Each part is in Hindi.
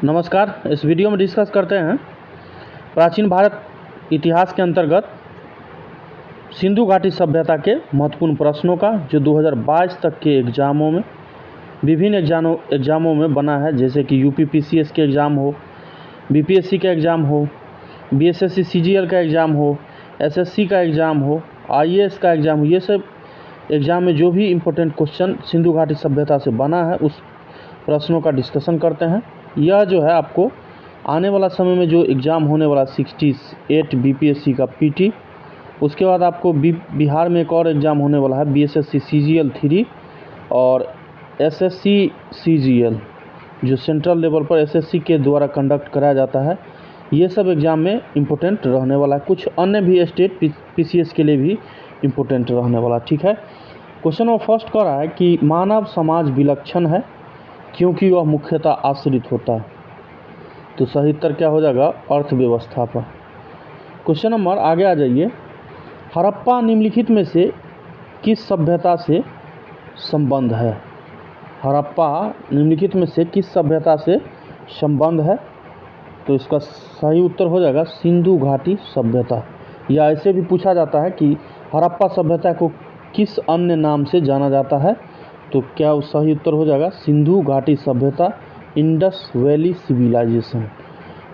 नमस्कार। इस वीडियो में डिस्कस करते हैं प्राचीन भारत इतिहास के अंतर्गत सिंधु घाटी सभ्यता के महत्वपूर्ण प्रश्नों का, जो 2022 तक के एग्ज़ामों में विभिन्न एग्ज़ामों में बना है, जैसे कि यूपीपीसीएस के एग्ज़ाम हो, बीपीएससी का एग्ज़ाम हो, बीएसएससी सीजीएल का एग्ज़ाम हो, एसएससी का एग्ज़ाम हो, आईएएस का एग्ज़ाम हो। ये सब एग्ज़ाम में जो भी इम्पोर्टेंट क्वेश्चन सिंधु घाटी सभ्यता से बना है, उस प्रश्नों का डिस्कशन करते हैं। यह जो है आपको आने वाला समय में जो एग्ज़ाम होने वाला 68 बीपीएससी का पीटी, उसके बाद आपको बिहार में एक और एग्ज़ाम होने वाला है बीएसएससी सीजीएल 3 और एसएससी सीजीएल, जो सेंट्रल लेवल पर एसएससी के द्वारा कंडक्ट कराया जाता है। ये सब एग्ज़ाम में इम्पोर्टेंट रहने वाला है। कुछ अन्य भी स्टेट पीसीएस के लिए भी इम्पोर्टेंट रहने वाला, ठीक है। क्वेश्चन नंबर फर्स्ट कर रहा है कि मानव समाज विलक्षण है क्योंकि वह मुख्यतः आश्रित होता है। तो सही उत्तर क्या हो जाएगा? अर्थव्यवस्था पर। क्वेश्चन नंबर आगे आ जाइए। हड़प्पा निम्नलिखित में से किस सभ्यता से संबंध है? हड़प्पा निम्नलिखित में से किस सभ्यता से संबंध है? तो इसका सही उत्तर हो जाएगा सिंधु घाटी सभ्यता। या ऐसे भी पूछा जाता है कि हड़प्पा सभ्यता को किस अन्य नाम से जाना जाता है? तो क्या सही उत्तर हो जाएगा सिंधु घाटी सभ्यता, Indus Valley Civilisation.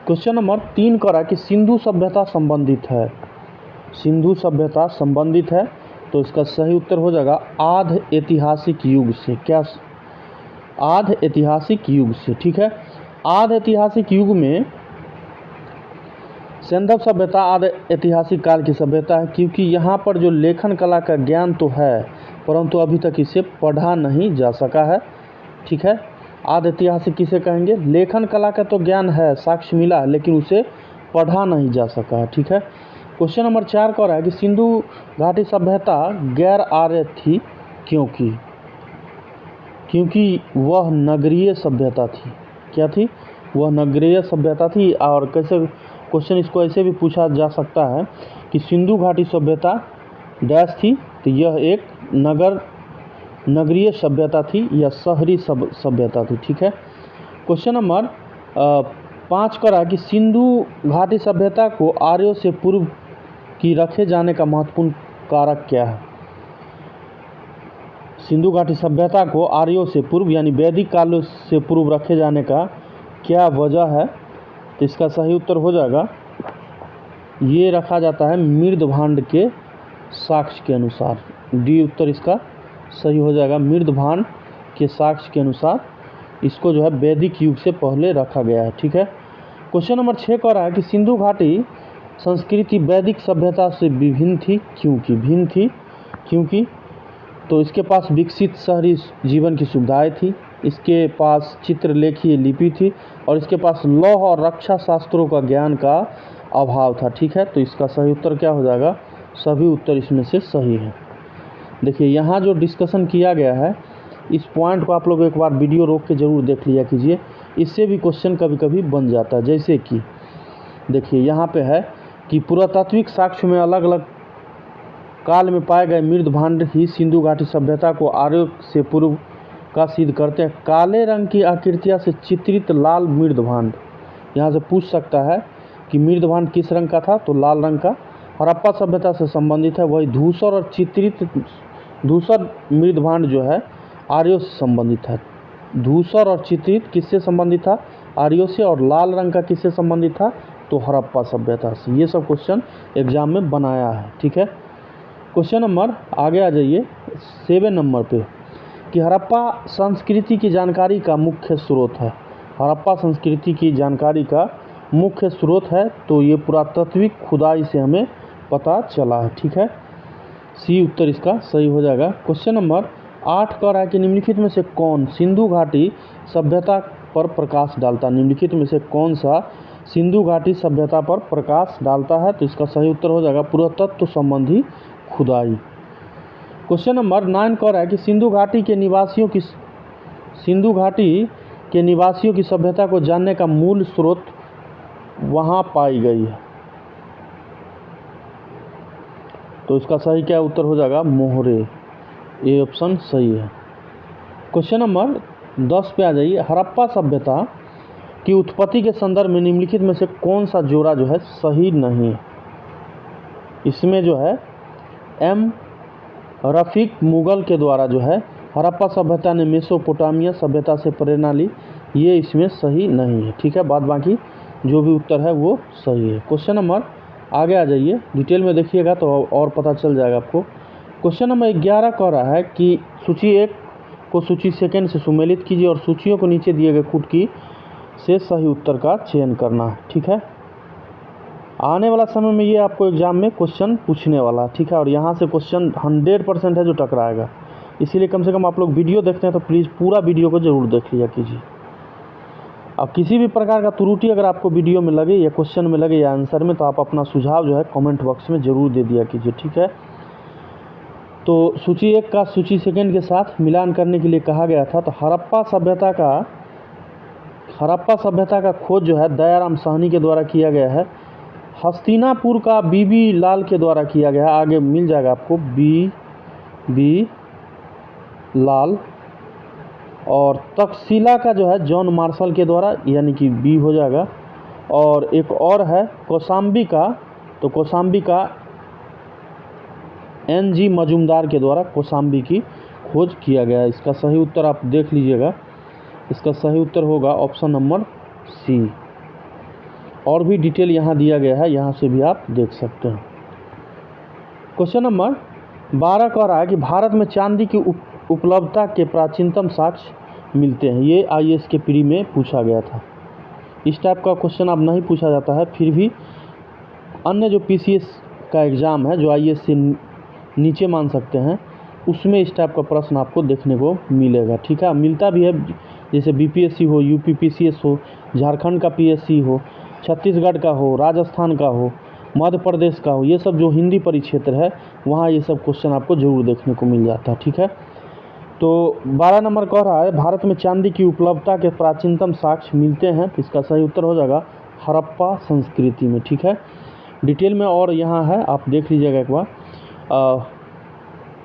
Question number 3 करा कि सिंधु सभ्यता संबंधित है। सिंधु सभ्यता संबंधित है, तो इसका सही उत्तर हो जाएगा आध ऐतिहासिक युग से। क्या? आध ऐतिहासिक युग से, ठीक है। आध ऐतिहासिक युग में सिंधु सभ्यता आध ऐतिहासिक काल की सभ्यता है, क्योंकि यहाँ पर जो लेखन कला का ज्ञान तो है, परंतु अभी तक इसे पढ़ा नहीं जा सका है, ठीक है। आध ऐतिहासिक किसे कहेंगे? लेखन कला का तो ज्ञान है, साक्ष्य मिला है, लेकिन उसे पढ़ा नहीं जा सका है, ठीक है। क्वेश्चन नंबर 4 कह रहा है कि सिंधु घाटी सभ्यता गैर आर्य थी क्योंकि वह नगरीय सभ्यता थी। क्या थी? वह नगरीय सभ्यता थी। और कैसे क्वेश्चन इसको ऐसे भी पूछा जा सकता है कि सिंधु घाटी सभ्यता डैश थी, तो यह एक नगरीय सभ्यता थी या शहरी सभ्यता थी, ठीक है। क्वेश्चन नंबर 5 करा कि सिंधु घाटी सभ्यता को आर्यों से पूर्व की रखे जाने का महत्वपूर्ण कारक क्या है? सिंधु घाटी सभ्यता को आर्यों से पूर्व यानी वैदिक काल से पूर्व रखे जाने का क्या वजह है? तो इसका सही उत्तर हो जाएगा, ये रखा जाता है मृदभांड के साक्ष्य के अनुसार। डी उत्तर इसका सही हो जाएगा। मृदभांड के साक्ष्य के अनुसार इसको जो है वैदिक युग से पहले रखा गया है, ठीक है। क्वेश्चन नंबर 6 कह रहा है कि सिंधु घाटी संस्कृति वैदिक सभ्यता से भिन्न थी क्योंकि तो इसके पास विकसित शहरी जीवन की सुविधाएं थी, इसके पास चित्रलेखीय लिपि थी, और इसके पास लौह और रक्षा शास्त्रों का ज्ञान का अभाव था, ठीक है। तो इसका सही उत्तर क्या हो जाएगा? सभी उत्तर इसमें से सही है। देखिए, यहाँ जो डिस्कशन किया गया है, इस पॉइंट को आप लोग एक बार वीडियो रोक के ज़रूर देख लिया कीजिए। इससे भी क्वेश्चन कभी कभी बन जाता है। जैसे कि देखिए, यहाँ पे है कि पुरातात्विक साक्ष्य में अलग अलग काल में पाए गए मृदभांड ही सिंधु घाटी सभ्यता को आर्यों से पूर्व का सिद्ध करते हैं। काले रंग की आकृतियाँ से चित्रित लाल मृदभांड, यहाँ से पूछ सकता है कि मृदभांड किस रंग का था? तो लाल रंग का। हड़प्पा सभ्यता से संबंधित है। वही धूसर और चित्रित धूसर मृदभांड जो है आर्यों से संबंधित है। धूसर और चित्रित किससे संबंधित था? आर्यों से। और लाल रंग का किससे संबंधित था? तो हड़प्पा सभ्यता से। ये सब क्वेश्चन एग्जाम में बनाया है, ठीक है। क्वेश्चन नंबर आगे आ जाइए 7 नंबर पे कि हड़प्पा संस्कृति की जानकारी का मुख्य स्रोत है। हड़प्पा संस्कृति की जानकारी का मुख्य स्रोत है, तो ये पुरातात्विक खुदाई से हमें पता चला है, ठीक है। सी उत्तर इसका सही हो जाएगा। क्वेश्चन नंबर 8 कह रहा है कि निम्नलिखित में से कौन सिंधु घाटी सभ्यता पर प्रकाश डालता है? निम्नलिखित में से कौन सा सिंधु घाटी सभ्यता पर प्रकाश डालता है? तो इसका सही उत्तर हो जाएगा पुरातत्व संबंधी खुदाई। क्वेश्चन नंबर 9 कह रहा है कि सिंधु घाटी के निवासियों की सभ्यता को जानने का मूल स्रोत वहां पाई गई है। तो इसका सही क्या उत्तर हो जाएगा? मोहरे। ये ऑप्शन सही है। क्वेश्चन नंबर 10 पे आ जाइए। हड़प्पा सभ्यता की उत्पत्ति के संदर्भ में निम्नलिखित में से कौन सा जोड़ा जो है सही नहीं है। इसमें जो है एम रफीक मुगल के द्वारा जो है हड़प्पा सभ्यता ने मेसोपोटामिया सभ्यता से प्रेरणा ली, ये इसमें सही नहीं है। ठीक है, बाद बाकी जो भी उत्तर है वो सही है। क्वेश्चन नंबर आगे आ जाइए, डिटेल में देखिएगा तो और पता चल जाएगा आपको। क्वेश्चन नंबर 11 कह रहा है कि सूची 1 को सूची सेकंड से सुमेलित कीजिए और सूचियों को नीचे दिए गए कूट की से सही उत्तर का चयन करना है। ठीक है, आने वाला समय में ये आपको एग्जाम में क्वेश्चन पूछने वाला है। ठीक है, और यहाँ से क्वेश्चन 100% है जो टकराएगा, इसीलिए कम से कम आप लोग वीडियो देखते हैं तो प्लीज़ पूरा वीडियो को ज़रूर देख लिया कीजिए। अब किसी भी प्रकार का त्रुटि अगर आपको वीडियो में लगे या क्वेश्चन में लगे या आंसर में, तो आप अपना सुझाव जो है कमेंट बॉक्स में ज़रूर दे दिया कीजिए। ठीक है, तो सूची 1 का सूची सेकंड के साथ मिलान करने के लिए कहा गया था। तो हड़प्पा सभ्यता का खोज जो है दयाराम साहनी के द्वारा किया गया है। हस्तिनापुर का बीबी लाल के द्वारा किया गया है, आगे मिल जाएगा आपको बी लाल। और तक्षशिला का जो है जॉन मार्शल के द्वारा, यानी कि बी हो जाएगा। और एक और है कौशाम्बी का, तो कौशाम्बी का NG मजुमदार के द्वारा कौशाम्बी की खोज किया गया है। इसका सही उत्तर आप देख लीजिएगा, इसका सही उत्तर होगा ऑप्शन नंबर सी। और भी डिटेल यहाँ दिया गया है, यहाँ से भी आप देख सकते हैं। क्वेश्चन नंबर 12 कह रहा है कि भारत में चांदी की उपलब्धता के प्राचीनतम साक्ष्य मिलते हैं। ये IAS के प्री में पूछा गया था। इस टाइप का क्वेश्चन अब नहीं पूछा जाता है, फिर भी अन्य जो PCS का एग्ज़ाम है जो IAS से नीचे मान सकते हैं, उसमें इस टाइप का प्रश्न आपको देखने को मिलेगा। ठीक है, मिलता भी है, जैसे BPSC हो, UP PCS हो, झारखंड का PSC हो, छत्तीसगढ़ का हो, राजस्थान का हो, मध्य प्रदेश का हो, ये सब जो हिंदी परिक्षेत्र है वहाँ ये सब क्वेश्चन आपको ज़रूर देखने को मिल जाता है। ठीक है, तो 12 नंबर कह रहा है भारत में चांदी की उपलब्धता के प्राचीनतम साक्ष्य मिलते हैं। तो इसका सही उत्तर हो जाएगा हड़प्पा संस्कृति में। ठीक है, डिटेल में और यहाँ है, आप देख लीजिएगा एक बार।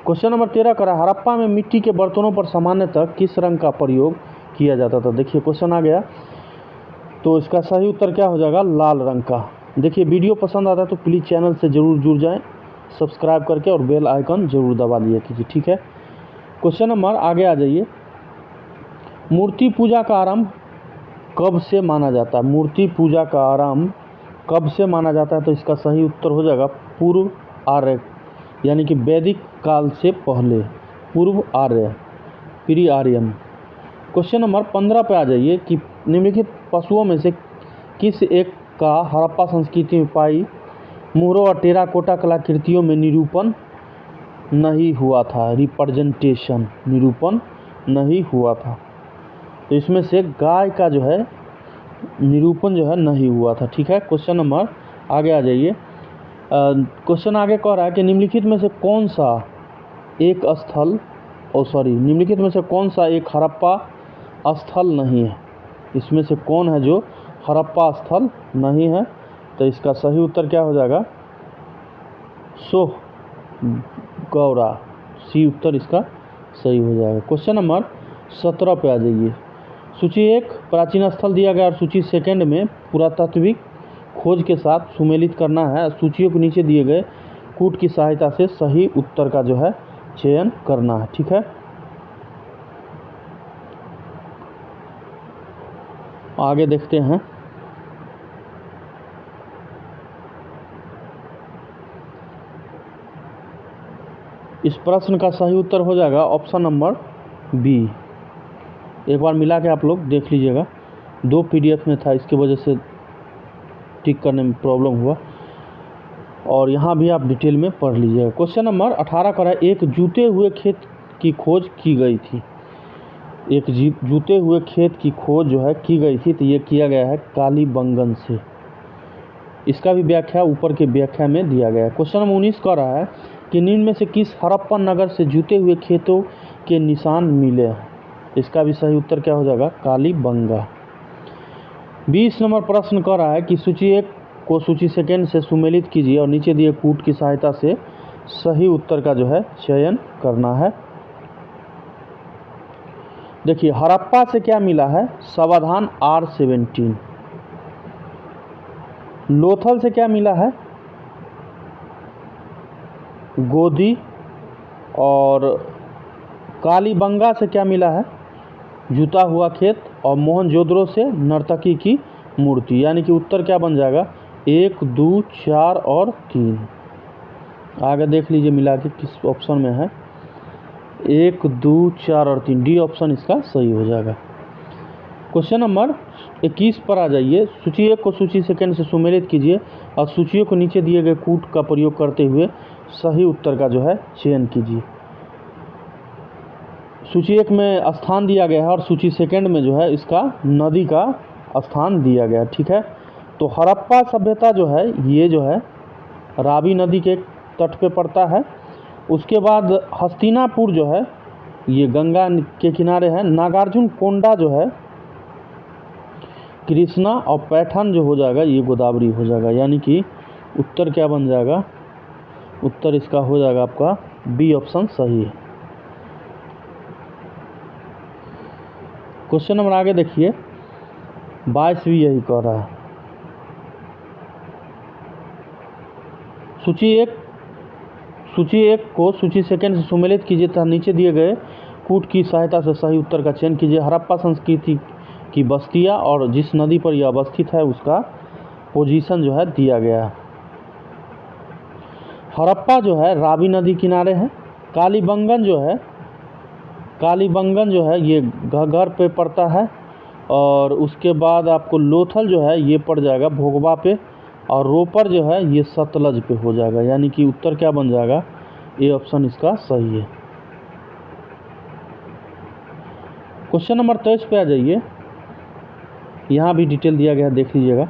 क्वेश्चन नंबर 13 कह रहा है हड़प्पा में मिट्टी के बर्तनों पर सामान्यतः किस रंग का प्रयोग किया जाता था। देखिए क्वेश्चन आ गया, तो इसका सही उत्तर क्या हो जाएगा, लाल रंग का। देखिए वीडियो पसंद आता है तो प्लीज़ चैनल से ज़रूर जुड़ जाएं, सब्सक्राइब करके, और बेल आइकन ज़रूर दबा दिया कीजिए। ठीक है, क्वेश्चन नंबर आगे आ जाइए। मूर्ति पूजा का आरंभ कब से माना जाता है। मूर्ति पूजा का आरंभ कब से माना जाता है। तो इसका सही उत्तर हो जाएगा पूर्व आर्य, यानी कि वैदिक काल से पहले, पूर्व आर्य, प्री आर्यन। क्वेश्चन नंबर 15 पे आ जाइए कि निम्नलिखित पशुओं में से किस एक का हड़प्पा संस्कृति में पाई मुहरों और टेराकोटा कलाकृतियों में निरूपण नहीं हुआ था। रिप्रेजेंटेशन, निरूपण नहीं हुआ था। तो इसमें से गाय का जो है निरूपण जो है नहीं हुआ था। ठीक है, क्वेश्चन नंबर आगे आ जाइए। क्वेश्चन आगे कह रहा है कि निम्नलिखित में से कौन सा एक निम्नलिखित में से कौन सा एक हड़प्पा स्थल नहीं है। इसमें से कौन है जो हड़प्पा स्थल नहीं है। तो इसका सही उत्तर क्या हो जाएगा, गौरा, सी उत्तर इसका सही हो जाएगा। क्वेश्चन नंबर 17 पे आ जाइए। सूची 1 प्राचीन स्थल दिया गया और सूची सेकंड में पुरातात्विक खोज के साथ सुमेलित करना है। सूचियों को नीचे दिए गए कूट की सहायता से सही उत्तर का जो है चयन करना है। ठीक है, आगे देखते हैं। इस प्रश्न का सही उत्तर हो जाएगा ऑप्शन नंबर बी। एक बार मिला के आप लोग देख लीजिएगा, 2 PDF में था, इसकी वजह से टिक करने में प्रॉब्लम हुआ, और यहाँ भी आप डिटेल में पढ़ लीजिएगा। क्वेश्चन नंबर 18 का है एक जूते हुए खेत की खोज की गई थी। एक जूते हुए खेत की खोज जो है की गई थी, तो ये किया गया है कालीबंगन से। इसका भी व्याख्या ऊपर के व्याख्या में दिया गया है। क्वेश्चन नंबर 19 कह रहा है कि निम्न में से किस हड़प्पन नगर से जूते हुए खेतों के निशान मिले हैं। इसका भी सही उत्तर क्या हो जाएगा, कालीबंगा। 20 नंबर प्रश्न कह रहा है कि सूची 1 को सूची सेकंड से सुमेलित कीजिए और नीचे दिए कूट की सहायता से सही उत्तर का जो है चयन करना है। देखिए हड़प्पा से क्या मिला है, सावधान R17। लोथल से क्या मिला है, गोदी। और कालीबंगा से क्या मिला है, जुता हुआ खेत। और मोहनजोदड़ो से नर्तकी की मूर्ति। यानी कि उत्तर क्या बन जाएगा, 1, 2, 4 और 3। आगे देख लीजिए मिला के किस ऑप्शन में है, 1, 2, 4 और 3, डी ऑप्शन इसका सही हो जाएगा। क्वेश्चन नंबर 21 पर आ जाइए। सूची 1 को सूची सेकंड से सुमेलित कीजिए और सूचियों को नीचे दिए गए कूट का प्रयोग करते हुए सही उत्तर का जो है चयन कीजिए। सूची 1 में स्थान दिया गया है और सूची सेकंड में जो है इसका नदी का स्थान दिया गया, ठीक है। तो हड़प्पा सभ्यता जो है ये जो है रावी नदी के तट पे पड़ता है। उसके बाद हस्तिनापुर जो है ये गंगा के किनारे है। नागार्जुन कोंडा जो है कृष्णा। और पैठान जो हो जाएगा ये गोदावरी हो जाएगा। यानी कि उत्तर क्या बन जाएगा, उत्तर इसका हो जाएगा आपका बी ऑप्शन सही है। क्वेश्चन नंबर आगे देखिए, 22 भी यही कह रहा है। सूची एक को सूची सेकंड से सुमेलित कीजिए तथा नीचे दिए गए कूट की सहायता से सही उत्तर का चयन कीजिए। हड़प्पा संस्कृति की बस्तियां और जिस नदी पर यह अवस्थित है उसका पोजीशन जो है दिया गया है। हड़प्पा जो है रावी नदी किनारे है। कालीबंगन जो है ये घग्गर पे पड़ता है। और उसके बाद आपको लोथल जो है ये पड़ जाएगा भोगवा पे। और रोपर जो है ये सतलज पे हो जाएगा। यानी कि उत्तर क्या बन जाएगा, ए ऑप्शन इसका सही है। क्वेश्चन नंबर 23 पे आ जाइए। यहाँ भी डिटेल दिया गया है, देख लीजिएगा।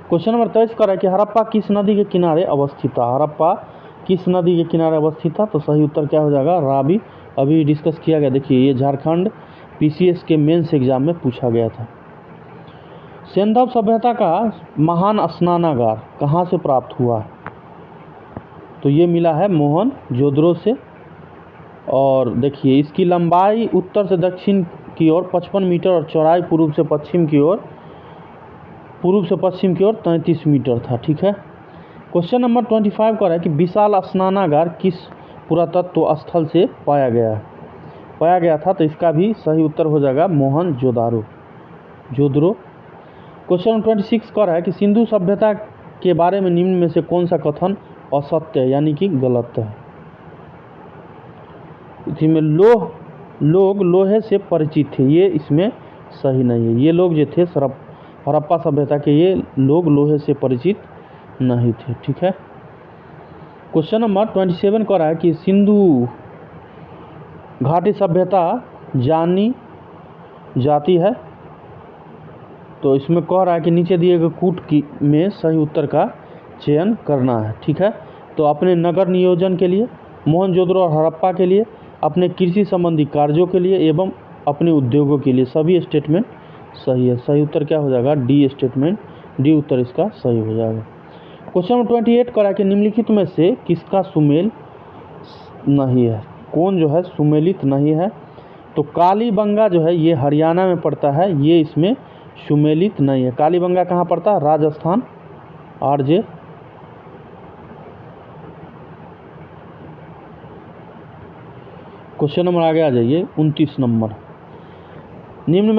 क्वेश्चन नंबर 23 कर रहा है कि हड़प्पा किस नदी के किनारे अवस्थित था। हड़प्पा किस नदी के किनारे अवस्थित था, तो सही उत्तर क्या हो जाएगा, रावी। अभी डिस्कस किया गया, देखिए ये झारखंड पीसीएस के मेंस एग्जाम में पूछा गया था। सिंधव सभ्यता का महान स्नानागार कहाँ से प्राप्त हुआ, तो ये मिला है मोहनजोदड़ो से। और देखिए इसकी लंबाई उत्तर से दक्षिण की ओर 55 मीटर और चौड़ाई पूर्व से पश्चिम की ओर 33 मीटर था, ठीक है। क्वेश्चन नंबर 25 का है कि विशाल स्नानागार किस पुरातत्व स्थल से पाया गया था, तो इसका भी सही उत्तर हो जाएगा मोहनजोदड़ो। क्वेश्चन नंबर 26 का है कि सिंधु सभ्यता के बारे में निम्न में से कौन सा कथन असत्य है, यानी कि गलत है। इसमें लोग लोहे से परिचित थे, ये इसमें सही नहीं है। ये लोग जो थे हड़प्पा सभ्यता के, ये लोग लोहे से परिचित नहीं थे, ठीक है। क्वेश्चन नंबर 27 का है कि सिंधु घाटी सभ्यता जानी जाती है, तो इसमें कह रहा है कि नीचे दिए गए कूट में सही उत्तर का चयन करना है, ठीक है। तो अपने नगर नियोजन के लिए, मोहनजोदड़ो और हड़प्पा के लिए, अपने कृषि संबंधी कार्यों के लिए एवं अपने उद्योगों के लिए सभी स्टेटमेंट सही है। सही उत्तर क्या हो जाएगा, डी स्टेटमेंट, डी उत्तर इसका सही हो जाएगा। क्वेश्चन नंबर 28 करा कि निम्नलिखित में से किसका सुमेल नहीं है, कौन जो है सुमेलित नहीं है, तो कालीबंगा जो है ये हरियाणा में पड़ता है, ये इसमें सुमेलित नहीं है। कालीबंगा कहाँ पड़ता है, राजस्थान, आरजे। क्वेश्चन नंबर आगे आ जाइए 29 नंबर। निम्न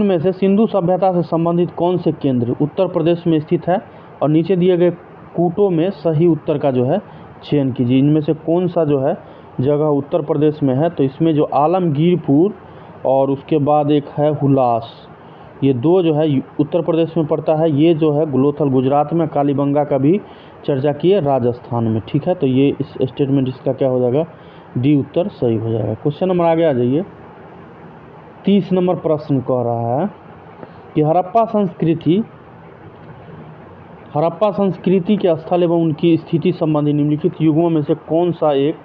में से सिंधु सभ्यता से संबंधित कौन से केंद्र उत्तर प्रदेश में स्थित है, और नीचे दिए गए कूटों में सही उत्तर का जो है चयन कीजिए। इनमें से कौन सा जो है जगह उत्तर प्रदेश में है, तो इसमें जो आलमगीरपुर और उसके बाद एक है हुलास, ये दो जो है उत्तर प्रदेश में पड़ता है। ये जो है लोथल गुजरात में, कालीबंगा का भी चर्चा किए राजस्थान में, ठीक है। तो ये इस स्टेटमेंट इसका क्या हो जाएगा, डी उत्तर सही हो जाएगा। क्वेश्चन नंबर आगे आ जाइए। 30 नंबर प्रश्न कह रहा है कि हड़प्पा संस्कृति के स्थल एवं उनकी स्थिति संबंधी निम्नलिखित युगों में से कौन सा एक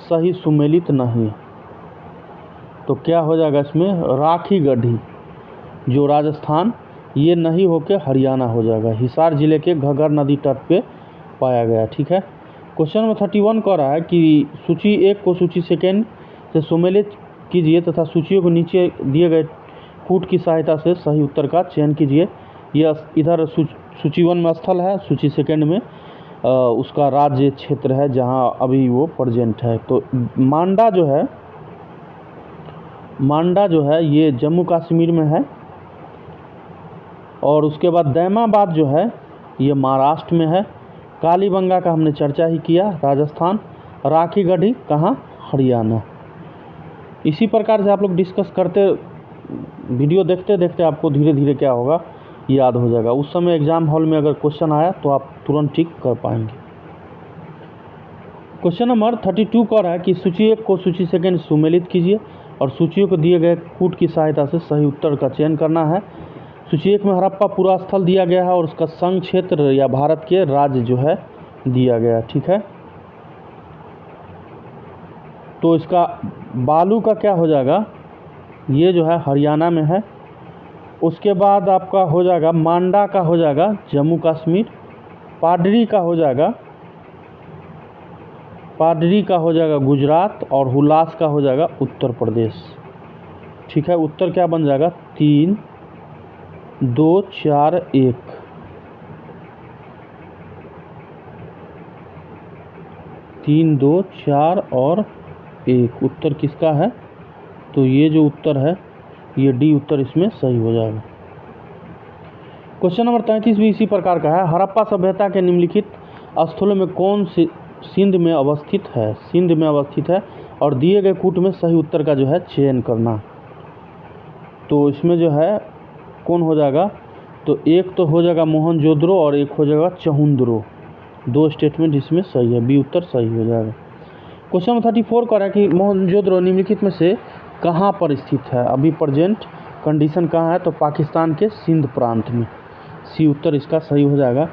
सही सुमेलित नहीं, तो क्या हो जाएगा इसमें, राखी गढ़ी जो राजस्थान, ये नहीं होके हरियाणा हो जाएगा। हिसार जिले के घग्गर नदी तट पे पाया गया, ठीक है। क्वेश्चन नंबर 31 कह रहा है कि सूची 1 को सूची सेकंड से सुमेलित कीजिए तथा सूचियों को नीचे दिए गए कूट की सहायता से सही उत्तर का चयन कीजिए। यह इधर सूची 1 में स्थल है, सूची 2 में उसका राज्य क्षेत्र है जहां अभी वो प्रेजेंट है। तो मांडा जो है ये जम्मू कश्मीर में है, और उसके बाद दैमाबाद जो है ये महाराष्ट्र में है। कालीबंगा का हमने चर्चा ही किया, राजस्थान। राखीगढ़ी कहाँ, हरियाणा। इसी प्रकार से आप लोग डिस्कस करते, वीडियो देखते देखते आपको धीरे धीरे क्या होगा, याद हो जाएगा। उस समय एग्जाम हॉल में अगर क्वेश्चन आया तो आप तुरंत ठीक कर पाएंगे। क्वेश्चन नंबर 32 कह रहा है कि सूची 1 को सूची 2 सुमेलित कीजिए और सूचियों को दिए गए कूट की सहायता से सही उत्तर का चयन करना है। सूची 1 में हड़प्पा पूरा स्थल दिया गया है और उसका संघ क्षेत्र या भारत के राज्य जो है दिया गया, ठीक है। तो इसका बालू का क्या हो जाएगा, ये जो है हरियाणा में है। उसके बाद आपका हो जाएगा मांडा का हो जाएगा जम्मू कश्मीर। पाडरी का हो जाएगा गुजरात, और हुलास का हो जाएगा उत्तर प्रदेश, ठीक है। उत्तर क्या बन जाएगा, 3, 2, 4, 1। 3, 2, 4 और 1 उत्तर किसका है, तो ये जो उत्तर है ये डी उत्तर इसमें सही हो जाएगा। क्वेश्चन नंबर 33 भी इसी प्रकार का है। हड़प्पा सभ्यता के निम्नलिखित स्थलों में कौन सी सिंध में अवस्थित है, सिंध में अवस्थित है, और दिए गए कूट में सही उत्तर का जो है चयन करना। तो इसमें जो है कौन हो जाएगा, तो एक तो हो जाएगा मोहनजोदड़ो और एक हो जाएगा चहुंदरो। 2 स्टेटमेंट इसमें सही है, बी उत्तर सही हो जाएगा। क्वेश्चन नंबर 34 कह रहा है कि मोहनजोदड़ो निम्नलिखित में से कहाँ पर स्थित है, अभी प्रेजेंट कंडीशन कहाँ है, तो पाकिस्तान के सिंध प्रांत में, सी उत्तर इसका सही हो जाएगा।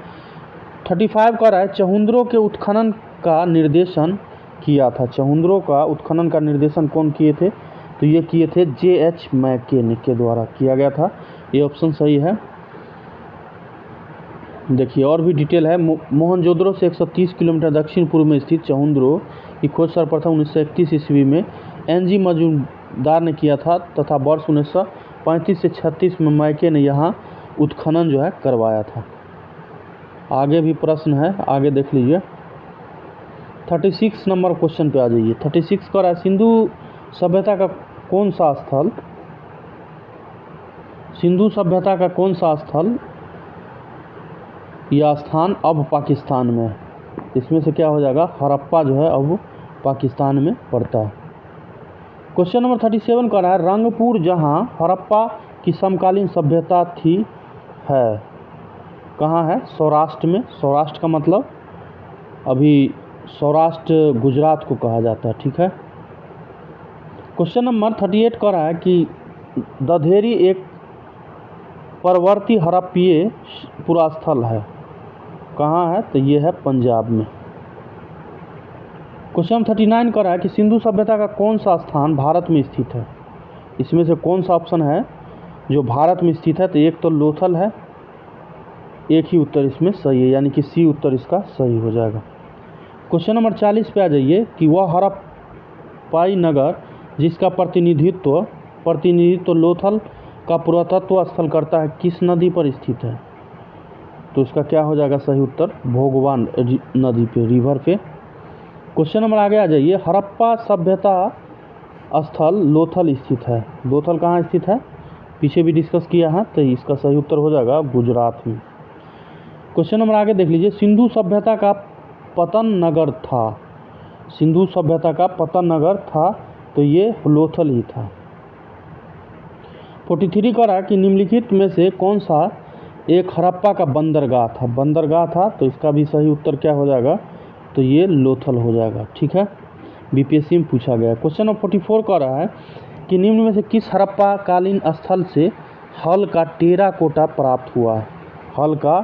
35 कह रहा है चहुंदरो के उत्खनन का निर्देशन किया था। चहुंदरो का उत्खनन का निर्देशन कौन किए थे, तो ये किए थे J.H. मैकेन के द्वारा किया गया था, ये ऑप्शन सही है। देखिए और भी डिटेल है। मोहनजोदड़ो से 130 किलोमीटर दक्षिण पूर्व में स्थित चहुंदरो की खोज सर्वप्रथम 1931 ईस्वी में N.G. मजूमदार ने किया था तथा वर्ष 1935 से 36 में मैके ने यहाँ उत्खनन जो है करवाया था। आगे भी प्रश्न है, आगे देख लीजिए। 36 नंबर क्वेश्चन पे आ जाइए। 36 का है सिंधु सभ्यता का कौन सा स्थल, सिंधु सभ्यता का कौन सा स्थल या स्थान अब पाकिस्तान में है। इसमें से क्या हो जाएगा, हड़प्पा जो है अब पाकिस्तान में पड़ता है। क्वेश्चन नंबर 37 का है रंगपुर जहां हड़प्पा की समकालीन सभ्यता थी है, कहाँ है, सौराष्ट्र में। सौराष्ट्र का मतलब अभी सौराष्ट्र गुजरात को कहा जाता है, ठीक है। क्वेश्चन नंबर 38 कह रहा है कि दधेरी एक परवर्ती हड़प्पीय पुरा स्थल है, कहाँ है, तो ये है पंजाब में। क्वेश्चन 39 कह रहा है कि सिंधु सभ्यता का कौन सा स्थान भारत में स्थित है। इसमें से कौन सा ऑप्शन है जो भारत में स्थित है, तो एक तो लोथल है, एक ही उत्तर इसमें सही है, यानी कि सी उत्तर इसका सही हो जाएगा। क्वेश्चन नंबर 40 पे आ जाइए कि वह हड़प्पाई नगर जिसका प्रतिनिधित्व लोथल का पुरातत्व स्थल करता है किस नदी पर स्थित है, तो इसका क्या हो जाएगा सही उत्तर, भोगवान नदी पे, रिवर पे। क्वेश्चन नंबर आगे आ जाइए। हड़प्पा सभ्यता स्थल लोथल स्थित है, लोथल कहाँ स्थित है, पीछे भी डिस्कस किया है, तो इसका सही उत्तर हो जाएगा गुजरात में। क्वेश्चन नंबर आगे देख लीजिए। सिंधु सभ्यता का पतन नगर था, सिंधु सभ्यता का पतन नगर था, तो ये लोथल ही था। 43 कह रहा है कि निम्नलिखित में से कौन सा एक हड़प्पा का बंदरगाह था, बंदरगाह था, तो इसका भी सही उत्तर क्या हो जाएगा, तो ये लोथल हो जाएगा, ठीक है। बीपीएससी में पूछा गया। क्वेश्चन नंबर 44 कह रहा है कि निम्न में से किस हड़प्पा कालीन स्थल से हल का टेराकोटा प्राप्त हुआ है। हल का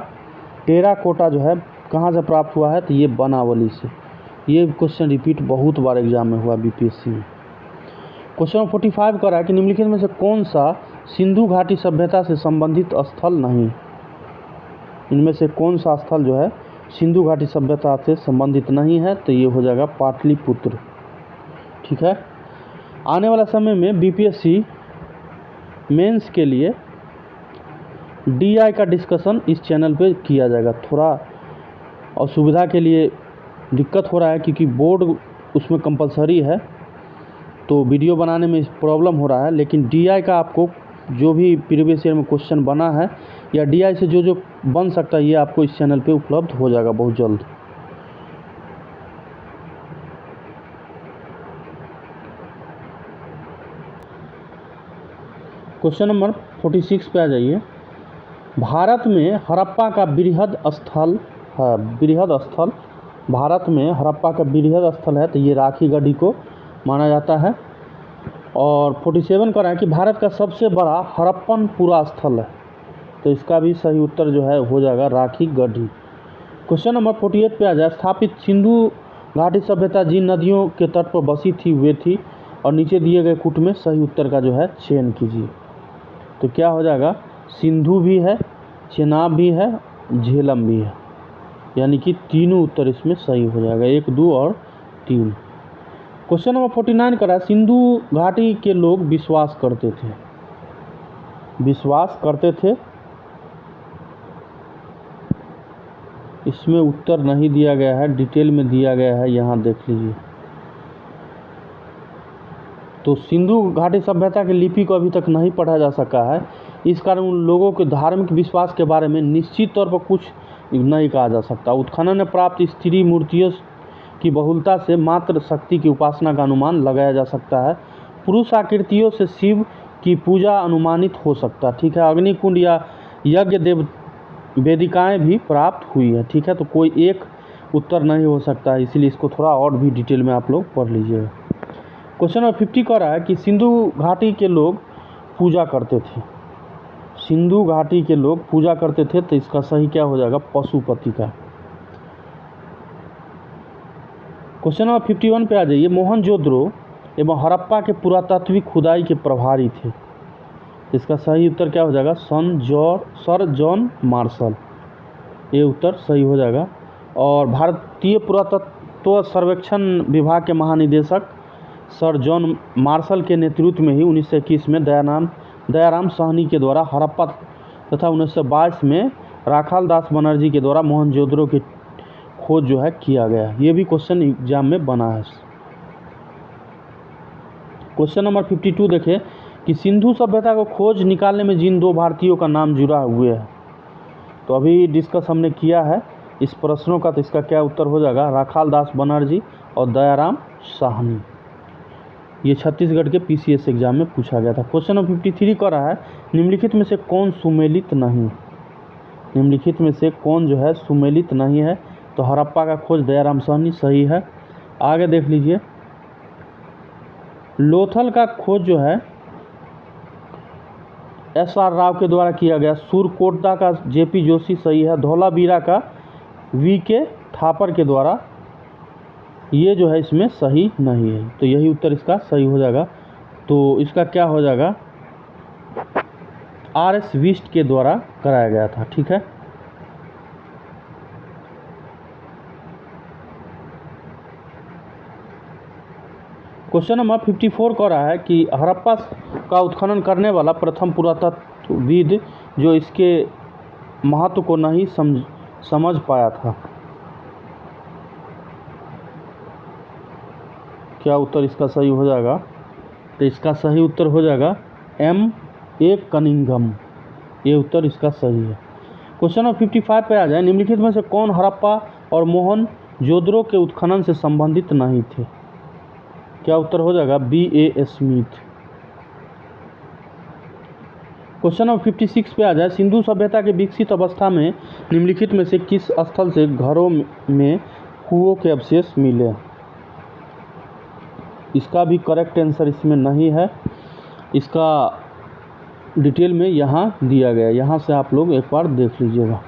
टेराकोटा जो है कहाँ से प्राप्त हुआ है, तो ये बनावली से। ये क्वेश्चन रिपीट बहुत बार एग्जाम में हुआ बीपीएससी में। क्वेश्चन नंबर 45 कह रहा है कि निम्नलिखित में से कौन सा सिंधु घाटी सभ्यता से संबंधित स्थल नहीं, इनमें से कौन सा स्थल जो है सिंधु घाटी सभ्यता से संबंधित नहीं है, तो ये हो जाएगा पाटलिपुत्र, ठीक है। आने वाला समय में बीपीएससी मेंस के लिए डीआई का डिस्कशन इस चैनल पे किया जाएगा। थोड़ा असुविधा के लिए दिक्कत हो रहा है क्योंकि बोर्ड उसमें कंपलसरी है, तो वीडियो बनाने में प्रॉब्लम हो रहा है। लेकिन डीआई का आपको जो भी प्रीवियस ईयर में क्वेश्चन बना है या डीआई से जो जो बन सकता है, ये आपको इस चैनल पे उपलब्ध हो जाएगा बहुत जल्द। क्वेश्चन नंबर 46 पे आ जाइए। भारत में हड़प्पा का बृहद स्थल है, भारत में हड़प्पा का बृहद स्थल है, तो ये राखी गढ़ी को माना जाता है। और 47 का है कि भारत का सबसे बड़ा हड़प्पन पुरा स्थल है, तो इसका भी सही उत्तर जो है हो जाएगा राखी गढ़ी। क्वेश्चन नंबर 48 पे आ जाए। स्थापित सिंधु घाटी सभ्यता जिन नदियों के तट पर बसी थी वे थी, और नीचे दिए गए कूट में सही उत्तर का जो है चयन कीजिए। तो क्या हो जाएगा, सिंधु भी है, चेनाब भी है, झेलम भी है, यानी कि तीनों उत्तर इसमें सही हो जाएगा, 1, 2 और 3। क्वेश्चन नंबर 49 का है। सिंधु घाटी के लोग विश्वास करते थे, इसमें उत्तर नहीं दिया गया है, डिटेल में दिया गया है, यहाँ देख लीजिए। तो सिंधु घाटी सभ्यता की लिपि को अभी तक नहीं पढ़ा जा सका है, इस कारण उन लोगों के धार्मिक विश्वास के बारे में निश्चित तौर पर कुछ नहीं कहा जा सकता। उत्खनन में प्राप्त स्त्री मूर्तियों की बहुलता से मात्र शक्ति की उपासना का अनुमान लगाया जा सकता है। पुरुष आकृतियों से शिव की पूजा अनुमानित हो सकता है, ठीक है। अग्निकुंड या यज्ञ देव वेदिकाएँ भी प्राप्त हुई है, ठीक है। तो कोई एक उत्तर नहीं हो सकता है, इसीलिए इसको थोड़ा और भी डिटेल में आप लोग पढ़ लीजिएगा। क्वेश्चन नंबर 50 कह रहा है कि सिंधु घाटी के लोग पूजा करते थे, सिंधु घाटी के लोग पूजा करते थे, तो इसका सही क्या हो जाएगा, पशुपति का। क्वेश्चन नंबर 51 पे आ जाइए। मोहनजोदड़ो एवं हड़प्पा के पुरातात्विक खुदाई के प्रभारी थे, इसका सही उत्तर क्या हो जाएगा, सर जॉन मार्शल, ये उत्तर सही हो जाएगा। और भारतीय पुरातत्व सर्वेक्षण विभाग के महानिदेशक सर जॉन मार्शल के नेतृत्व में ही 1921 में दयाराम साहनी के द्वारा हड़प्पा तथा 1922 में राखाल दास बनर्जी के द्वारा मोहनजोदड़ो की खोज जो है किया गया। ये भी क्वेश्चन एग्जाम में बना है। क्वेश्चन नंबर 52 देखें कि सिंधु सभ्यता को खोज निकालने में जिन 2 भारतीयों का नाम जुड़ा हुए है, तो अभी डिस्कस हमने किया है इस प्रश्नों का, तो इसका क्या उत्तर हो जाएगा, राखाल दास बनर्जी और दयाराम साहनी। ये छत्तीसगढ़ के पीसीएस एग्जाम में पूछा गया था। क्वेश्चन नंबर 53 का रहा है, निम्नलिखित में से कौन सुमेलित नहीं, निम्नलिखित में से कौन जो है सुमेलित नहीं है, तो हड़प्पा का खोज दयाराम साहनी सही है। आगे देख लीजिए। लोथल का खोज जो है एसआर राव के द्वारा किया गया। सूरकोटदा का जेपी जोशी सही है। धौलावीरा का वीके थापर के द्वारा, ये जो है इसमें सही नहीं है, तो यही उत्तर इसका सही हो जाएगा। तो इसका क्या हो जाएगा, आरएस विस्ट के द्वारा कराया गया था, ठीक है। क्वेश्चन नंबर 54 कह रहा है कि हड़प्पा का उत्खनन करने वाला प्रथम पुरातत्वविद जो इसके महत्व को नहीं समझ पाया था, क्या उत्तर इसका सही हो जाएगा, तो इसका सही उत्तर हो जाएगा M.A. कनिंघम, ये उत्तर इसका सही है। क्वेश्चन नंबर 55 पे आ जाए। निम्नलिखित में से कौन हड़प्पा और मोहनजोदड़ो के उत्खनन से संबंधित नहीं थे, क्या उत्तर हो जाएगा, B.A. स्मिथ। क्वेश्चन नंबर 56 पे आ जाए। सिंधु सभ्यता के विकसित अवस्था में निम्नलिखित में से किस स्थल से घरों में कुओं के अवशेष मिले, इसका भी करेक्ट आंसर इसमें नहीं है, इसका डिटेल में यहाँ दिया गया, यहाँ से आप लोग एक बार देख लीजिएगा।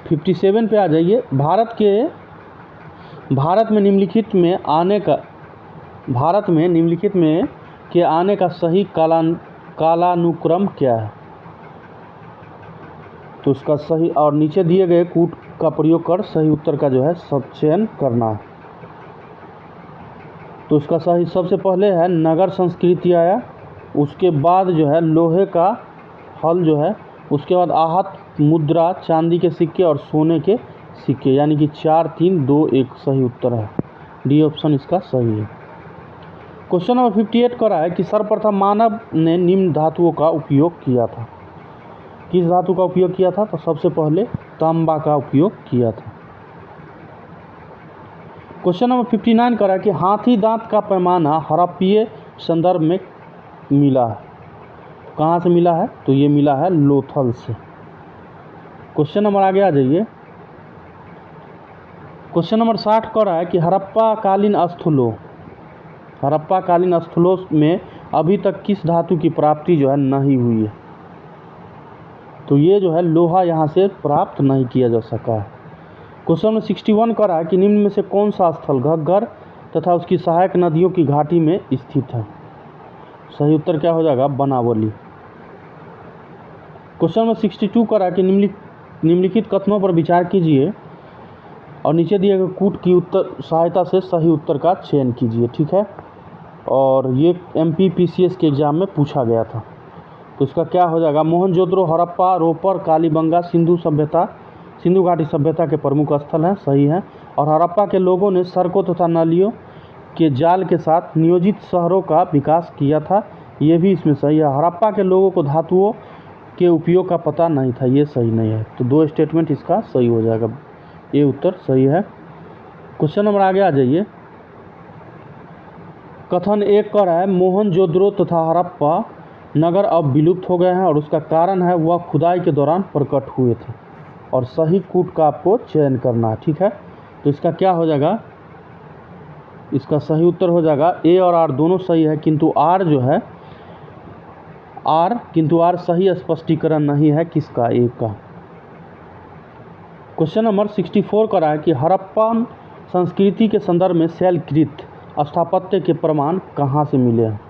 57 पे आ जाइए। भारत में निम्नलिखित में के आने का सही कालानुक्रम क्या है, तो उसका सही और नीचे दिए गए कूट का प्रयोग कर सही उत्तर का जो है चयन करना है। तो उसका सही सबसे पहले है नगर संस्कृति आया, उसके बाद जो है लोहे का हल जो है, उसके बाद आहत मुद्रा, चांदी के सिक्के और सोने के सिक्के, यानी कि 4 3 2 1 सही उत्तर है। डी ऑप्शन इसका सही है। क्वेश्चन नंबर 58 कर रहा है कि सर्वप्रथम मानव ने निम्न धातुओं का उपयोग किया था। किस धातु का उपयोग किया था? तो सबसे पहले तांबा का उपयोग किया था। क्वेश्चन नंबर 59 कर रहा है कि हाथी दांत का पैमाना हड़प्पीय संदर्भ में मिला है। कहाँ से मिला है? तो ये मिला है लोथल से। क्वेश्चन नंबर आगे आ जाइए। क्वेश्चन नंबर 60 कर रहा है कि हड़प्पा कालीन स्थलों में अभी तक किस धातु की प्राप्ति जो है नहीं हुई है? तो ये जो है लोहा यहाँ से प्राप्त नहीं किया जा सका है। क्वेश्चन नंबर 61 कर रहा है कि निम्न में से कौन सा स्थल घग्गर तथा उसकी सहायक नदियों की घाटी में स्थित है? सही उत्तर क्या हो जाएगा? बनावली। क्वेश्चन नंबर 62 कर रहा है कि निम्नलिखित कथनों पर विचार कीजिए और नीचे दिए गए कूट की उत्तर सहायता से सही उत्तर का चयन कीजिए। ठीक है, और ये MPPCS के एग्जाम में पूछा गया था। तो इसका क्या हो जाएगा? मोहनजोदड़ो, हड़प्पा, रोपर, कालीबंगा सिंधु घाटी सभ्यता के प्रमुख स्थल हैं। सही है। और हड़प्पा के लोगों ने सड़कों तथा नालियों के जाल के साथ नियोजित शहरों का विकास किया था। ये भी इसमें सही है। हड़प्पा के लोगों को धातुओं के उपयोग का पता नहीं था। ये सही नहीं है। तो 2 स्टेटमेंट इसका सही हो जाएगा। ये उत्तर सही है। क्वेश्चन नंबर आगे आ जाइए। कथन 1 कर रहा है मोहनजोदड़ो तथा हड़प्पा नगर अब विलुप्त हो गए हैं और उसका कारण है वह खुदाई के दौरान प्रकट हुए थे। और सही कूट का आपको चयन करना है। ठीक है, तो इसका क्या हो जाएगा? इसका सही उत्तर हो जाएगा ए और आर दोनों सही है, किंतु आर जो है आर सही स्पष्टीकरण नहीं है। किसका? ए का। क्वेश्चन नंबर 64 कर रहा है कि हड़प्पन संस्कृति के संदर्भ में शैलकृत स्थापत्य के प्रमाण कहाँ से मिले हैं?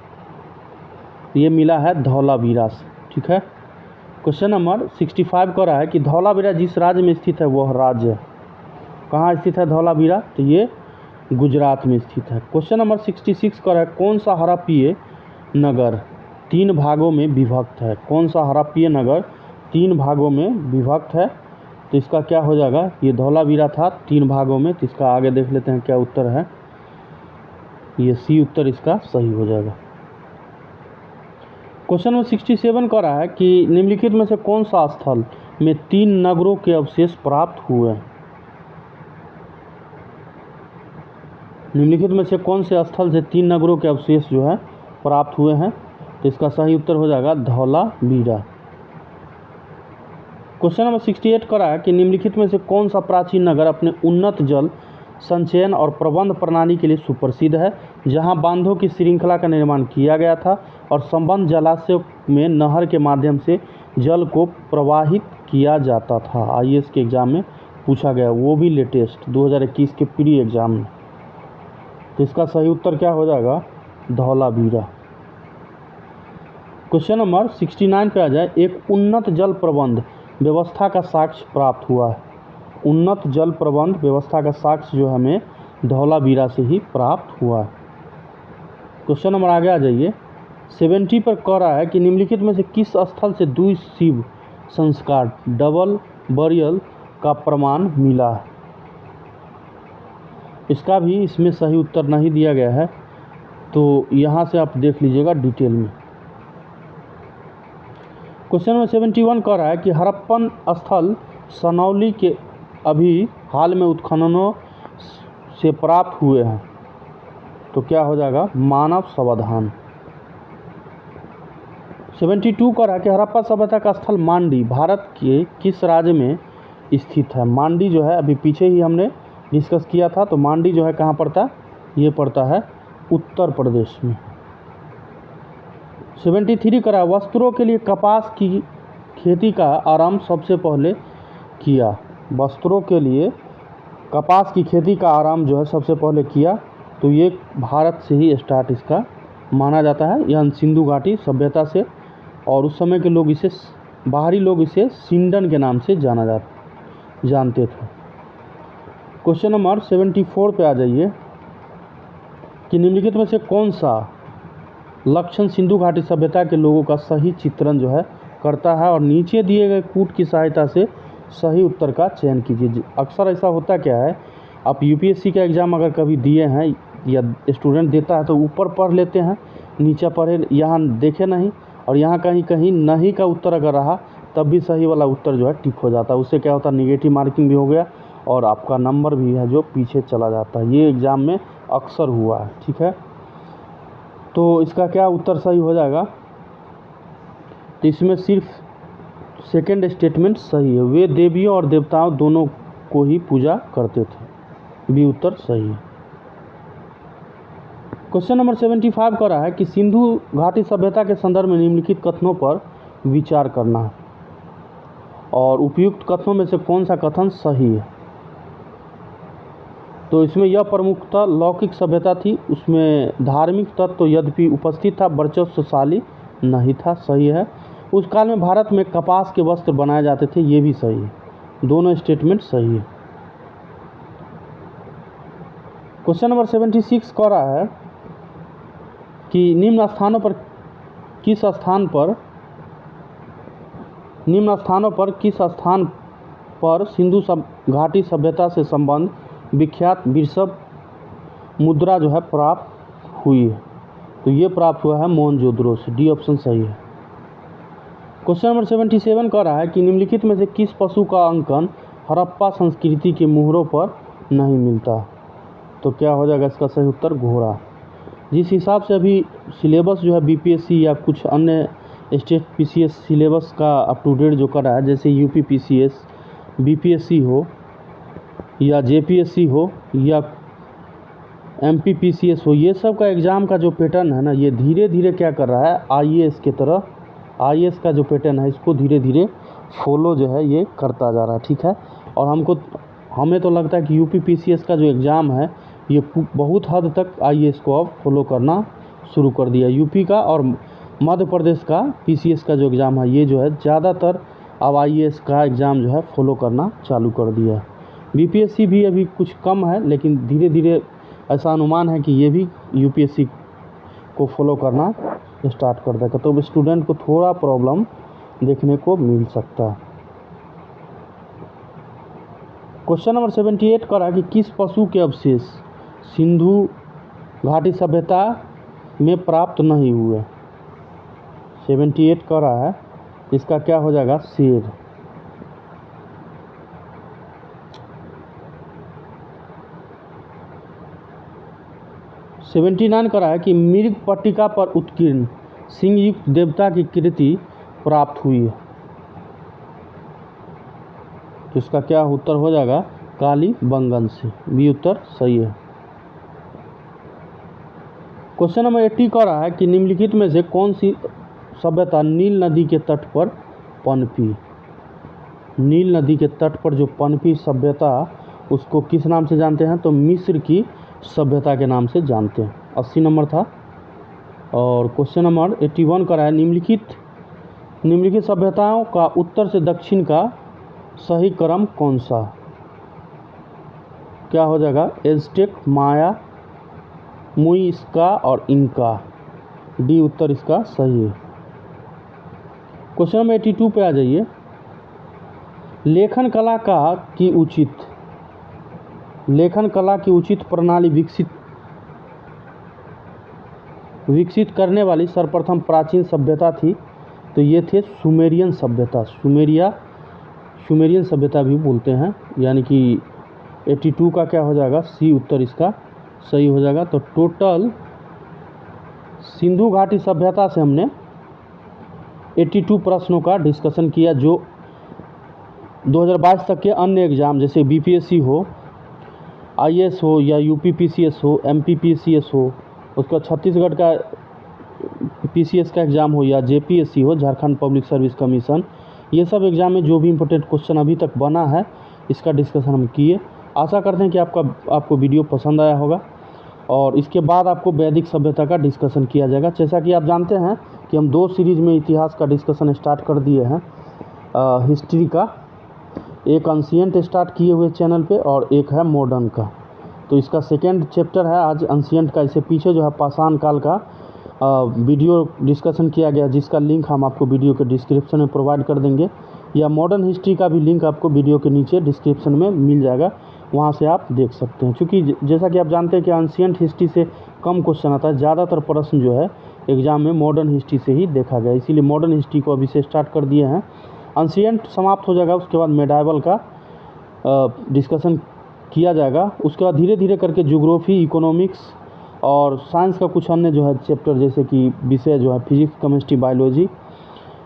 ये मिला है धौलावीरा से। ठीक है। क्वेश्चन नंबर 65 कर रहा है कि धौलावीरा जिस राज्य में स्थित है वह राज्य है। कहाँ स्थित है धौलावीरा? तो ये गुजरात में स्थित है। क्वेश्चन नंबर 66 कर रहा है कौन सा हड़प्पीय नगर 3 भागों में विभक्त है? कौन सा हड़प्पीय नगर 3 भागों में विभक्त है? तो इसका क्या हो जाएगा? ये धौलावीरा था 3 भागों में। तो इसका आगे देख लेते हैं क्या उत्तर है। ये सी उत्तर इसका सही हो जाएगा। क्वेश्चन नंबर 67 कर रहा है कि निम्नलिखित में से कौन सा स्थल में 3 नगरों के अवशेष प्राप्त हुए हैं? निम्नलिखित में से कौन से स्थल से 3 नगरों के अवशेष जो है प्राप्त हुए हैं? तो इसका सही उत्तर हो जाएगा धौलावीरा। क्वेश्चन नंबर 68 कर रहा है कि निम्नलिखित में से कौन सा प्राचीन नगर अपने उन्नत जल संचयन और प्रबंध प्रणाली के लिए सुप्रसिद्ध है, जहां बांधों की श्रृंखला का निर्माण किया गया था और संबंध जलाशयों में नहर के माध्यम से जल को प्रवाहित किया जाता था। IAS के एग्जाम में पूछा गया, वो भी लेटेस्ट 2021 के प्री एग्जाम में। तो इसका सही उत्तर क्या हो जाएगा? धौलावीरा। क्वेश्चन नंबर 69 पे आ जाए। एक उन्नत जल प्रबंध व्यवस्था का साक्ष्य प्राप्त हुआ है। उन्नत जल प्रबंध व्यवस्था का साक्ष्य जो हमें धौलावीरा से ही प्राप्त हुआ है। क्वेश्चन नंबर आगे आ जाइए। 70 पर कह रहा है कि निम्नलिखित में से किस स्थल से द्विशिव संस्कार डबल बरियल का प्रमाण मिला है? इसका भी इसमें सही उत्तर नहीं दिया गया है, तो यहाँ से आप देख लीजिएगा डिटेल में। क्वेश्चन नंबर 71 कह रहा है कि हड़प्पन स्थल सनौली के अभी हाल में उत्खननों से प्राप्त हुए हैं। तो क्या हो जाएगा? मानव समाधान। 72 कह रहा है कि हड़प्पा सभ्यता का स्थल मांडी भारत के किस राज्य में स्थित है? मांडी जो है अभी पीछे ही हमने डिस्कस किया था। तो मांडी जो है कहाँ पड़ता है? ये पड़ता है उत्तर प्रदेश में। 73 कह रहा है वस्त्रों के लिए कपास की खेती का आरंभ सबसे पहले किया। वस्त्रों के लिए कपास की खेती का आरंभ जो है सबसे पहले किया। तो ये भारत से ही स्टार्ट इसका माना जाता है, यह सिंधु घाटी सभ्यता से। और उस समय के लोग इसे बाहरी लोग इसे सिंडन के नाम से जानते थे। क्वेश्चन नंबर 74 पे आ जाइए। कि निम्नलिखित में से कौन सा लक्षण सिंधु घाटी सभ्यता के लोगों का सही चित्रण जो है करता है, और नीचे दिए गए कूट की सहायता से सही उत्तर का चयन कीजिए। अक्सर ऐसा होता क्या है, आप यूपीएससी का एग्ज़ाम अगर कभी दिए हैं या स्टूडेंट देता है तो ऊपर पढ़ लेते हैं, नीचे पढ़े यहाँ देखे नहीं, और यहाँ कहीं कहीं नहीं का उत्तर अगर रहा तब भी सही वाला उत्तर जो है टिक हो जाता है। उससे क्या होता है, निगेटिव मार्किंग भी हो गया और आपका नंबर भी है जो पीछे चला जाता है। ये एग्ज़ाम में अक्सर हुआ है। ठीक है, तो इसका क्या उत्तर सही हो जाएगा, तो इसमें सिर्फ सेकंड स्टेटमेंट सही है। वे देवियों और देवताओं दोनों को ही पूजा करते थे, बी उत्तर सही है। क्वेश्चन नंबर 75 कर रहा है कि सिंधु घाटी सभ्यता के संदर्भ में निम्नलिखित कथनों पर विचार करना है और उपयुक्त कथनों में से कौन सा कथन सही है। तो इसमें यह प्रमुखतः लौकिक सभ्यता थी, उसमें धार्मिक तत्व यद्यपि उपस्थित था, वर्चस्वशाली नहीं था, सही है। उस काल में भारत में कपास के वस्त्र बनाए जाते थे, ये भी सही है। दोनों स्टेटमेंट सही है। क्वेश्चन नंबर 76 कह रहा है कि निम्न स्थानों पर किस स्थान पर सिंधु घाटी सभ्यता से संबंध विख्यात वृषभ मुद्रा जो है प्राप्त हुई है। तो ये प्राप्त हुआ है मोहनजोदड़ो से, डी ऑप्शन सही है। क्वेश्चन नंबर 77 कह रहा है कि निम्नलिखित में से किस पशु का अंकन हड़प्पा संस्कृति के मुहरों पर नहीं मिलता। तो क्या हो जाएगा इसका सही उत्तर, घोड़ा। जिस हिसाब से अभी सिलेबस जो है बीपीएससी या कुछ अन्य स्टेट पीसीएस सिलेबस का अप टू डेट जो कर रहा है, जैसे यूपी पीसीएस, बीपीएससी हो या जेपीएससी हो या एमपी पीसीएस हो, ये सब का एग्ज़ाम का जो पैटर्न है ना, ये धीरे धीरे क्या कर रहा है, आईएएस की तरह, आईएएस का जो पैटर्न है इसको धीरे धीरे फॉलो जो है ये करता जा रहा है। ठीक है, और हमें तो लगता है कि यूपी पीसीएस का जो एग्ज़ाम है ये बहुत हद तक आईएएस को अब फॉलो करना शुरू कर दिया। यूपी का और मध्य प्रदेश का पीसीएस का जो एग्ज़ाम है ये जो है ज़्यादातर अब आईएएस का एग्ज़ाम जो है फॉलो करना चालू कर दिया है। बीपीएससी भी अभी कुछ कम है, लेकिन धीरे धीरे ऐसा अनुमान है कि ये भी यूपीएससी को फॉलो करना स्टार्ट कर देगा, तो स्टूडेंट को थोड़ा प्रॉब्लम देखने को मिल सकता है। क्वेश्चन नंबर 78 कर रहा है कि किस पशु के अवशेष सिंधु घाटी सभ्यता में प्राप्त नहीं हुए। 78 कर रहा है, इसका क्या हो जाएगा, शेर। - 79 कर रहा है कि मृग पट्टिका पर उत्कीर्ण सिंह युक्त देवता की कृति प्राप्त हुई है। तो इसका क्या उत्तर हो जाएगा, काली बंगन से, बी उत्तर सही है। क्वेश्चन नंबर 80 कह रहा है कि निम्नलिखित में से कौन सी सभ्यता नील नदी के तट पर पनपी। नील नदी के तट पर जो पनपी सभ्यता, उसको किस नाम से जानते हैं, तो मिस्र की सभ्यता के नाम से जानते हैं। 80 नंबर था। और क्वेश्चन नंबर 81 कह रहा है निम्नलिखित सभ्यताओं का उत्तर से दक्षिण का सही क्रम कौन सा। क्या हो जाएगा, एज़टेक, माया, मुइस्का और इनका, डी उत्तर इसका सही है। क्वेश्चन नंबर 82 पे आ जाइए। लेखन कला की उचित प्रणाली विकसित करने वाली सर्वप्रथम प्राचीन सभ्यता थी, तो ये थे सुमेरियन सभ्यता। सुमेरियन सभ्यता भी बोलते हैं, यानी कि 82 का क्या हो जाएगा, सी उत्तर इसका सही हो जाएगा। तो टोटल सिंधु घाटी सभ्यता से हमने 82 प्रश्नों का डिस्कशन किया, जो 2022 तक के अन्य एग्ज़ाम जैसे बीपीएससी हो, आईएएस हो या यूपी पीसीएस हो, एमपी पीसीएस हो, उसका छत्तीसगढ़ का पीसीएस का एग्ज़ाम हो या जेपीएससी हो, झारखंड पब्लिक सर्विस कमीशन, ये सब एग्ज़ाम में जो भी इम्पोर्टेंट क्वेश्चन अभी तक बना है इसका डिस्कशन हम किए। आशा करते हैं कि आपको वीडियो पसंद आया होगा, और इसके बाद आपको वैदिक सभ्यता का डिस्कशन किया जाएगा। जैसा कि आप जानते हैं कि हम 2 सीरीज़ में इतिहास का डिस्कशन स्टार्ट कर दिए हैं, हिस्ट्री का, एक एंशिएंट स्टार्ट किए हुए चैनल पे और एक है मॉडर्न का। तो इसका सेकेंड चैप्टर है आज एंशिएंट का। इससे पीछे जो है पाषाण काल का वीडियो डिस्कशन किया गया, जिसका लिंक हम आपको वीडियो के डिस्क्रिप्शन में प्रोवाइड कर देंगे, या मॉडर्न हिस्ट्री का भी लिंक आपको वीडियो के नीचे डिस्क्रिप्शन में मिल जाएगा, वहाँ से आप देख सकते हैं। क्योंकि जैसा कि आप जानते हैं कि एंशिएंट हिस्ट्री से कम क्वेश्चन आता है, ज़्यादातर प्रश्न जो है एग्ज़ाम में मॉडर्न हिस्ट्री से ही देखा गया, इसीलिए मॉडर्न हिस्ट्री को अभी से स्टार्ट कर दिए हैं। एंशिएंट समाप्त हो जाएगा, उसके बाद मेडाइवल का डिस्कशन किया जाएगा। उसके बाद धीरे धीरे करके ज्योग्राफी, इकोनॉमिक्स और साइंस का कुछ अन्य जो है चैप्टर, जैसे कि विषय जो है फिजिक्स, केमिस्ट्री, बायोलॉजी,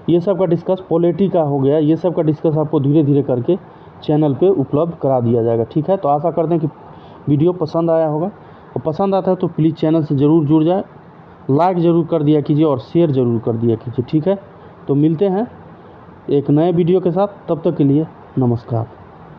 ये सब का डिस्कस, पॉलिटी का हो गया, ये सब का डिस्कस आपको धीरे धीरे करके चैनल पे उपलब्ध करा दिया जाएगा। ठीक है, तो आशा करते हैं कि वीडियो पसंद आया होगा, और पसंद आता है तो प्लीज़ चैनल से ज़रूर जुड़ जाए, लाइक ज़रूर कर दिया कीजिए और शेयर ज़रूर कर दिया कीजिए। ठीक है, तो मिलते हैं एक नए वीडियो के साथ, तब तक के लिए नमस्कार।